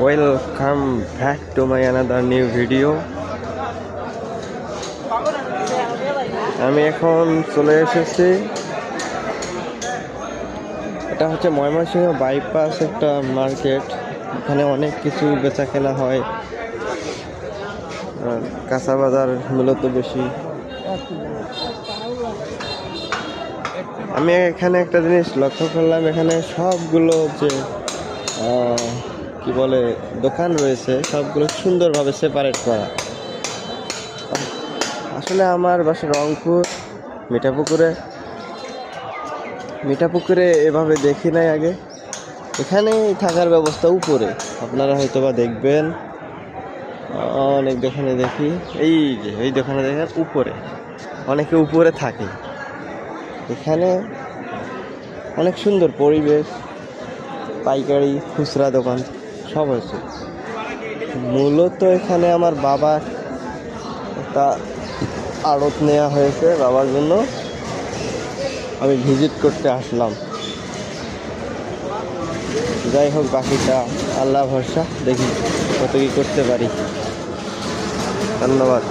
Welcome back to my another new video. আমি এখন চলে এসেছি, এটা হচ্ছে ময়মনসিংহ বাইপাস একটা মার্কেট। এখানে অনেক কিছু বেচা কেনা হয়, কাঁচা বাজার মূলত বেশি। আমি এখানে একটা জিনিস লক্ষ্য করলাম, এখানে সবগুলো যে কি বলে দোকান রয়েছে সবগুলো সুন্দরভাবে সেপারেট করা। আসলে আমার বাসা রংপুর মিঠাপুকুরে এভাবে দেখি নাই আগে। এখানে থাকার ব্যবস্থা উপরে, আপনারা হয়তো বা দেখবেন অনেক দোকানে দেখি, এই দোকানে দেখেন উপরে, অনেকে উপরে থাকে। এখানে অনেক সুন্দর পরিবেশ, পাইকারি খুচরা দোকান সব হয়েছে। মূলত এখানে আমার বাবার একটা আড়ত নেওয়া হয়েছে, বাবার জন্য আমি ভিজিট করতে আসলাম। যাই হোক, বাকিটা আল্লাহ ভরসা, দেখি কত কি করতে পারি। ধন্যবাদ।